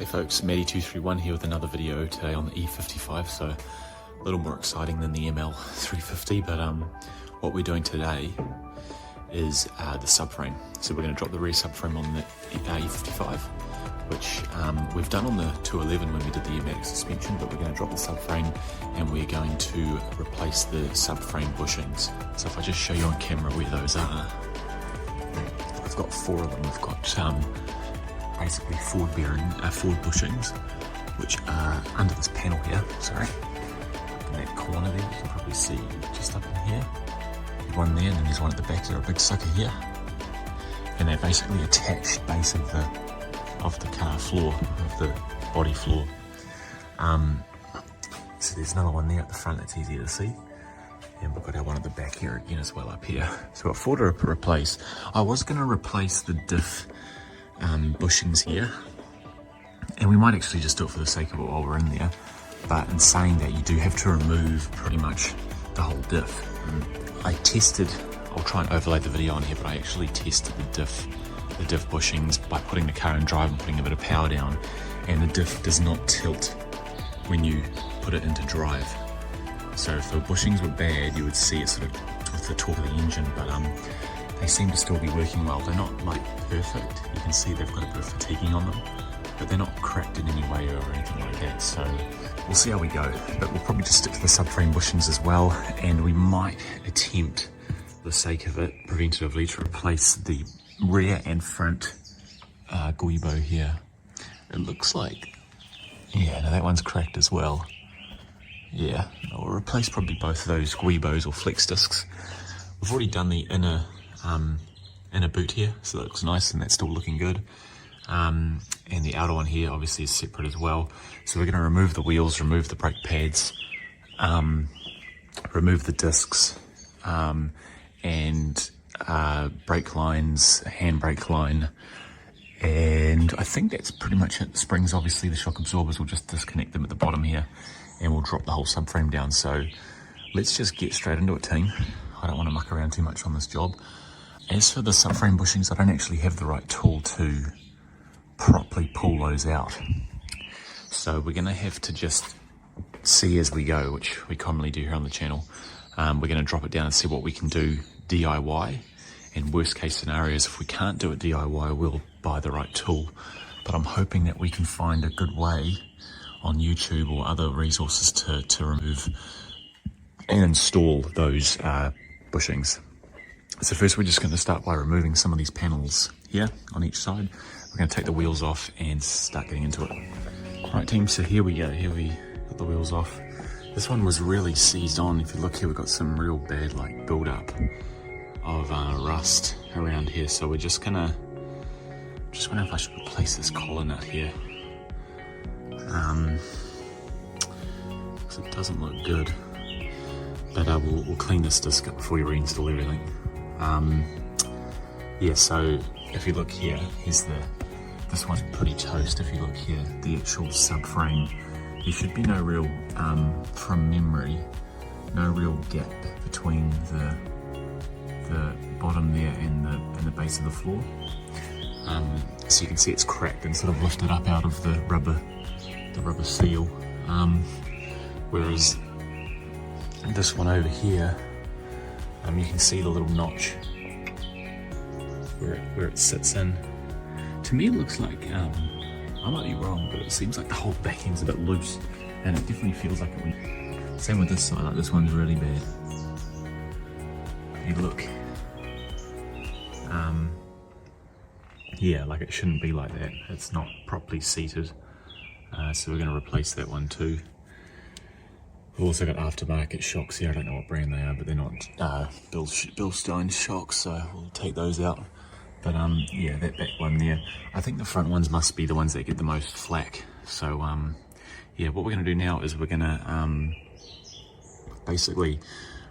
Hey folks, Matty231 here with another video today on the E55, so a little more exciting than the ML350, but what we're doing today is the subframe. So we're going to drop the rear subframe on the E55, which we've done on the 211 when we did the pneumatic suspension, but we're going to drop the subframe and we're going to replace the subframe bushings. So if I just show you on camera where those are, I've got four of them. We've got basically Ford bushings, which are under this panel here, sorry, in that corner there, you can probably see just up in here. There's one there, and then there's one at the back there, a big sucker here. And they're basically attached base of the car floor, of the body floor. So there's another one there at the front that's easier to see. And we've got our one at the back here again as well up here. So we've got four to replace. I was going to replace the diff bushings here, and we might actually just do it for the sake of it while we're in there, but in saying that, you do have to remove pretty much the whole diff. I tested, I'll try and overlay the video on here, but I actually tested the diff bushings by putting the car in drive and putting a bit of power down, and the diff does not tilt when you put it into drive. So if the bushings were bad, you would see it sort of with the torque of the engine, but they seem to still be working well. They're not like perfect. You can see they've got a bit of fatiguing on them, but they're not cracked in any way or anything like that. So we'll see how we go, but we'll probably just stick to the subframe bushings as well. And we might attempt, for the sake of it, preventatively to replace the rear and front guibo here. It looks like, yeah, no, that one's cracked as well. Yeah, we'll replace probably both of those guibos or flex discs. We've already done the inner boot here, so that looks nice, and that's still looking good. And the outer one here obviously is separate as well. So we're going to remove the wheels, remove the brake pads, remove the discs, and brake lines, handbrake line, and I think that's pretty much it. The springs, obviously, the shock absorbers, we'll just disconnect them at the bottom here, and we'll drop the whole subframe down. So let's just get straight into it, team. I don't want to muck around too much on this job. As for the subframe bushings, I don't actually have the right tool to properly pull those out. So we're going to have to just see as we go, which we commonly do here on the channel. We're going to drop it down and see what we can do DIY. And worst case scenarios, if we can't do it DIY, we'll buy the right tool. But I'm hoping that we can find a good way on YouTube or other resources to remove and install those bushings. So first we're just going to start by removing some of these panels here on each side. We're going to take the wheels off and start getting into it. Right team, so here we go. Here we got the wheels off. This one was really seized on. If you look here, we've got some real bad like build up of rust around here. So we're just gonna wonder if I should replace this collar nut here. Because it doesn't look good. But we'll clean this disc up before we reinstall everything. Yeah, so if you look here, this one's pretty toast. If you look here, the actual subframe, there should be no real, from memory, no real gap between the bottom there and the base of the floor. So you can see it's cracked and sort of lifted up out of the rubber seal. Whereas this one over here, you can see the little notch where it sits in. To me it looks like, I might be wrong, but it seems like the whole back end's a bit loose, and it definitely feels like it. Same with this side, like this one's really bad. If you look, yeah, like it shouldn't be like that. It's not properly seated, so we're going to replace that one too. We've also got aftermarket shocks here. I don't know what brand they are, but they're not Bilstein shocks, so we'll take those out. But yeah, that back one there, I think the front ones must be the ones that get the most flack. So yeah, what we're going to do now is we're going to basically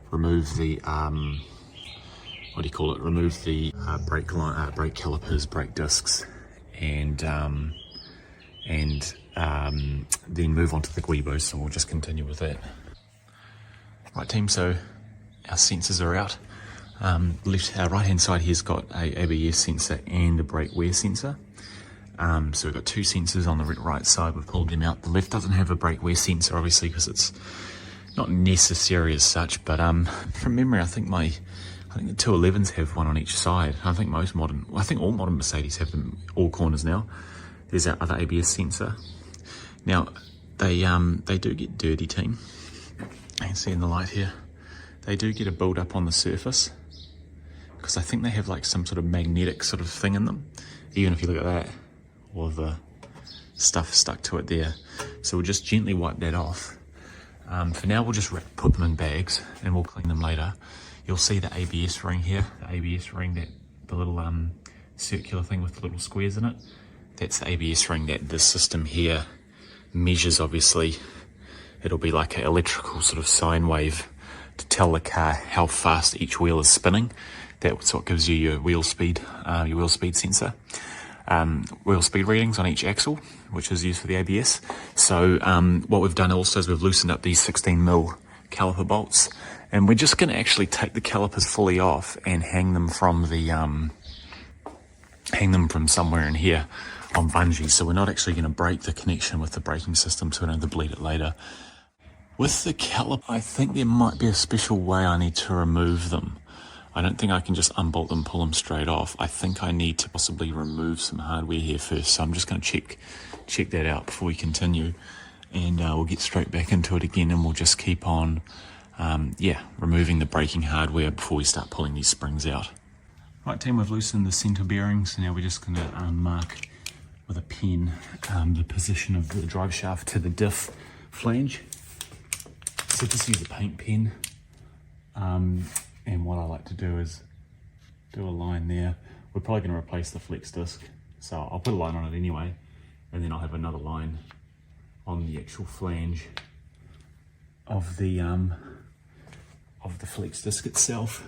remove the what do you call it? Remove the brake calipers, brake discs, and then move on to the guibos. So we'll just continue with that. Right team, so our sensors are out. Right hand side here's got a ABS sensor and a brake wear sensor. So we've got two sensors on the right side. We've pulled them out. The left doesn't have a brake wear sensor, obviously, because it's not necessary as such. But from memory, I think the 211s have one on each side. I think all modern Mercedes have them all corners now. There's our other ABS sensor. Now they do get dirty, team. You can see in the light here, they do get a build up on the surface because I think they have like some sort of magnetic sort of thing in them. Even if you look at that, all of the stuff stuck to it there. So we'll just gently wipe that off. For now, we'll just put them in bags and we'll clean them later. You'll see the ABS ring here, the ABS ring, the little circular thing with the little squares in it. That's the ABS ring that this system here measures, obviously. It'll be like an electrical sort of sine wave to tell the car how fast each wheel is spinning. That's what gives you your wheel speed sensor. Wheel speed readings on each axle, which is used for the ABS. So what we've done also is we've loosened up these 16mm caliper bolts, and we're just going to actually take the calipers fully off and hang them from somewhere in here on bungees. So we're not actually going to break the connection with the braking system, so we don't have to bleed it later. With the caliper, I think there might be a special way I need to remove them. I don't think I can just unbolt them, pull them straight off. I think I need to possibly remove some hardware here first. So I'm just going to check that out before we continue. And we'll get straight back into it again, and we'll just keep on, removing the braking hardware before we start pulling these springs out. Right, team, we've loosened the center bearings. So now we're just going to mark with a pen the position of the drive shaft to the diff flange. So just use a paint pen. And what I like to do is do a line there. We're probably going to replace the flex disc, so I'll put a line on it anyway, and then I'll have another line on the actual flange of the flex disc itself.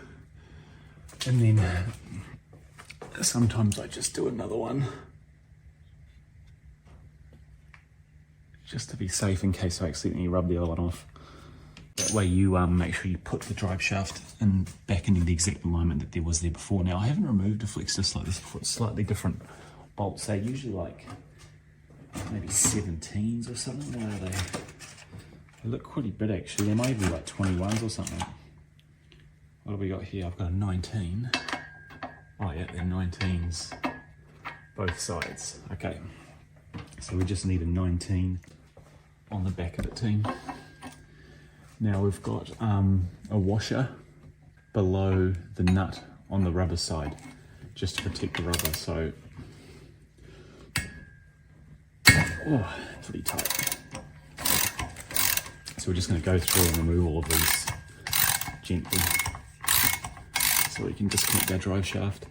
And then sometimes I just do another one just to be safe in case I accidentally rub the other one off. That way you make sure you put the drive shaft back into the exact alignment that there was there before. Now I haven't removed a flex disc like this before. It's slightly different bolts. They're usually like maybe 17s or something. Where are they? They look pretty big actually. They might be like 21s or something. What have we got here? I've got a 19. Oh yeah, they're 19s both sides. Okay, so we just need a 19 on the back of it, team. Now we've got a washer below the nut on the rubber side, just to protect the rubber. So, pretty tight. So we're just going to go through and remove all of these gently, so we can disconnect our drive shaft.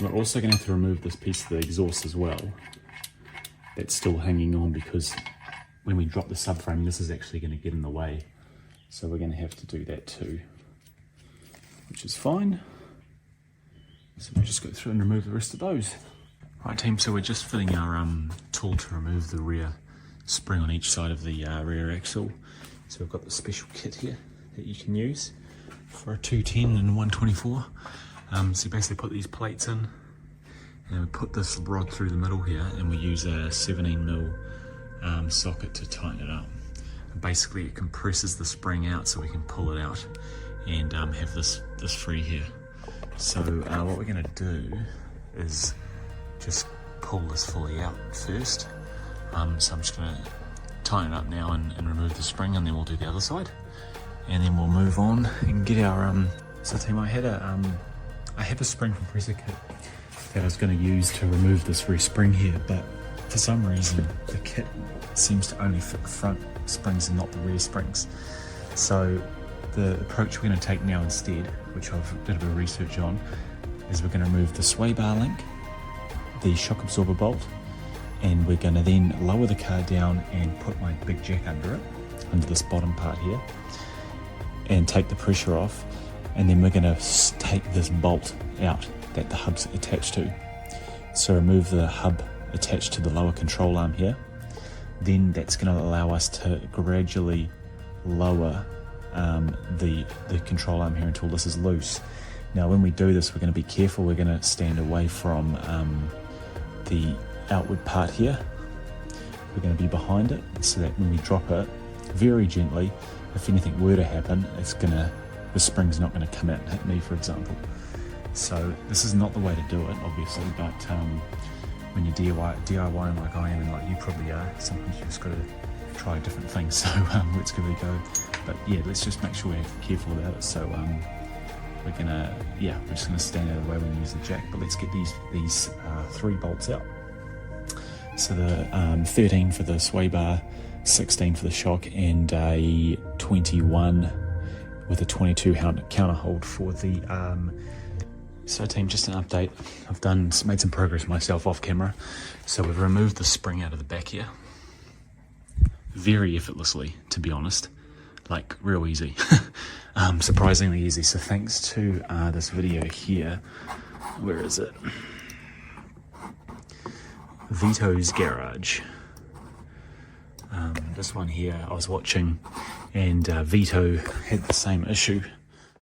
We're also going to have to remove this piece of the exhaust as well. That's still hanging on because when we drop the subframe, this is actually going to get in the way. So we're going to have to do that too, which is fine. So we'll just go through and remove the rest of those. Right, team, so we're just fitting our tool to remove the rear spring on each side of the rear axle. So we've got the special kit here that you can use for a 210 and 124. So you basically put these plates in, and we put this rod through the middle here, and we use a 17mm socket to tighten it up. Basically it compresses the spring out so we can pull it out and have this free here. So what we're going to do is just pull this fully out first. So I'm just going to tighten it up now and remove the spring, and then we'll do the other side, and then we'll move on and get our so team, I have a spring compressor kit that I was going to use to remove this free spring here, but for some reason the kit seems to only fit the front springs and not the rear springs. So the approach we're going to take now instead, which I've did a bit of research on, is we're going to remove the sway bar link, the shock absorber bolt, and we're going to then lower the car down and put my big jack under it, under this bottom part here, and take the pressure off, and then we're going to take this bolt out that the hub's attached to. So remove the hub attached to the lower control arm here. Then that's going to allow us to gradually lower the control arm here until this is loose. Now when we do this, we're going to be careful. We're going to stand away from the outward part here. We're going to be behind it, so that when we drop it very gently, if anything were to happen, the spring's not going to come out and hit me, for example. So this is not the way to do it, obviously, but when you're DIYing like I am and like you probably are, sometimes you just got to try different things. So let's give it a go. But yeah, let's just make sure we're careful about it. So we're just gonna stand out of the way when we use the jack. But let's get these 3 bolts out. So the 13 for the sway bar, 16 for the shock, and a 21 with a 22 counter hold for the So team, just an update. I've made some progress myself off camera. So we've removed the spring out of the back here. Very effortlessly, to be honest. Like, real easy. Surprisingly easy. So thanks to this video here. Where is it? Vito's Garage. This one here I was watching, and Vito had the same issue.